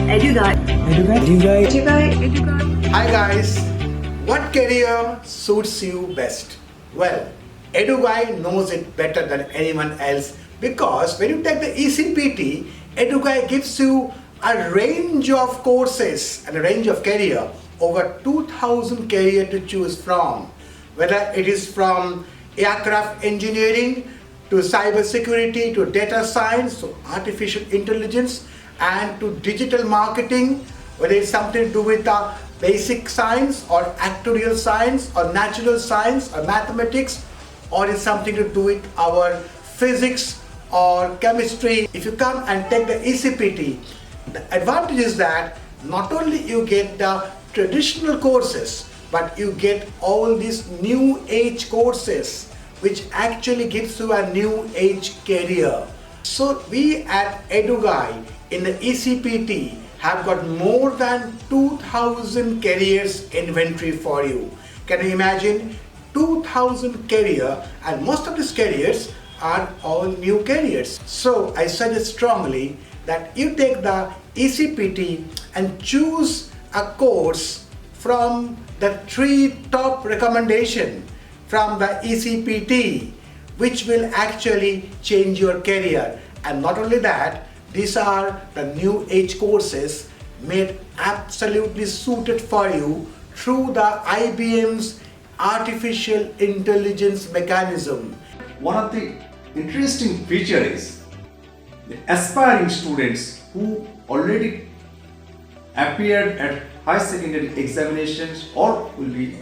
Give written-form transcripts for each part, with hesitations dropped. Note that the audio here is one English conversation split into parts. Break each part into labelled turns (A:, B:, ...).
A: Hi guys, what career suits you best? Well, EduGuy knows it better than anyone else because when you take the ECPT, EduGuy gives you a range of courses and a range of career, over 2000 career to choose from. Whether it is from aircraft engineering to cyber security to data science to artificial intelligence and to digital marketing, whether it's something to do with basic science or actuarial science or natural science or mathematics, or it's something to do with our physics or chemistry. If you come and take the ECPT, the advantage is that not only you get the traditional courses, but you get all these new age courses which actually gives you a new age career. So we at EduGuy in the ECPT have got more than 2000 careers inventory for you. Can you imagine 2000 career, and most of these careers are all new careers. So I suggest strongly that you take the ECPT and choose a course from the 3 top recommendation from the ECPT, which will actually change your career. And not only that, these are the new age courses made absolutely suited for you through the IBM's artificial intelligence mechanism.
B: One of the interesting feature is the aspiring students who already appeared at high secondary examinations or will be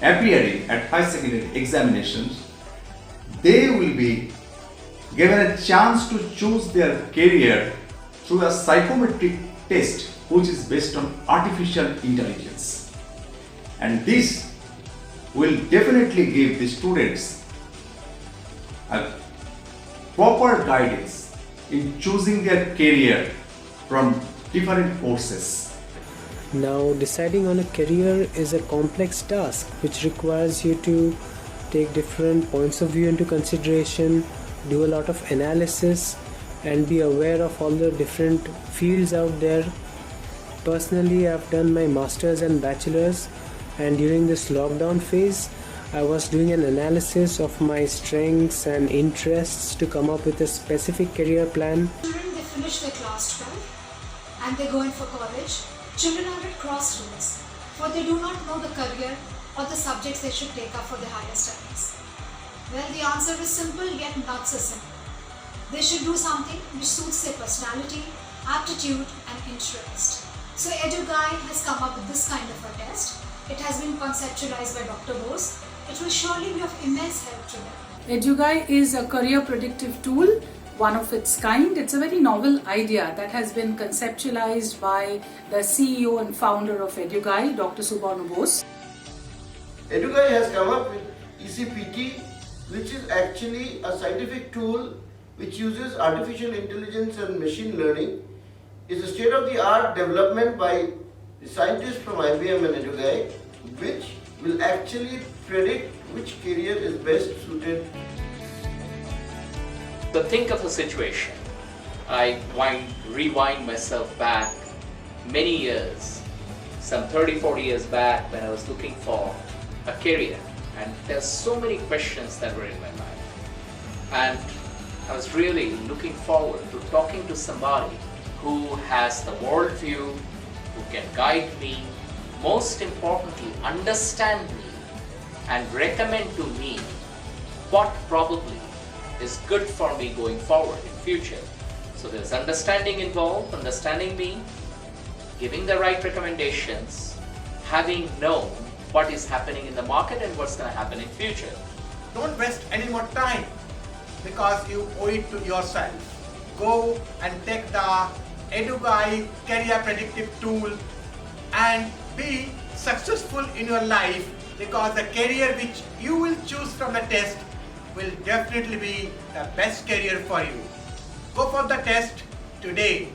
B: appearing at high secondary examinations, they will be given a chance to choose their career through a psychometric test which is based on artificial intelligence. And this will definitely give the students a proper guidance in choosing their career from different courses.
C: Now, deciding on a career is a complex task which requires you to take different points of view into consideration, do a lot of analysis, and be aware of all the different fields out there. Personally, I've done my master's and bachelor's, and during this lockdown phase, I was doing an analysis of my strengths and interests to come up with a specific career plan.
D: Children, they finish their class 12 and they go in for college. Children are at crossroads, for they do not know the career or the subjects they should take up for their higher studies. Well, the answer is simple yet not so simple. They should do something which suits their personality, aptitude and interest. So EduGuy has come up with this kind of a test. It has been conceptualized by Dr. Bose. It will surely be of immense help to them.
E: EduGuy is a career predictive tool, one of its kind. It's a very novel idea that has been conceptualized by the CEO and founder of EduGuy, Dr. Subhanu Bose.
F: EduGuy has come up with ECPT, which is actually a scientific tool which uses artificial intelligence and machine learning. It's a state-of-the-art development by the scientists from IBM and EduGuy, which will actually predict which career is best suited.
G: So think of a situation. I rewind myself back many years, some 30-40 years back, when I was looking for a career, and there's so many questions that were in my mind, and I was really looking forward to talking to somebody who has the worldview, who can guide me, most importantly understand me and recommend to me what probably is good for me going forward in future. So there's understanding involved, understanding me, giving the right recommendations, having known what is happening in the market and what's going to happen in future.
A: Don't waste any more time because you owe it to yourself. Go and take the EduGuy career predictive tool and be successful in your life, because the career which you will choose from the test will definitely be the best career for you. Go for the test today.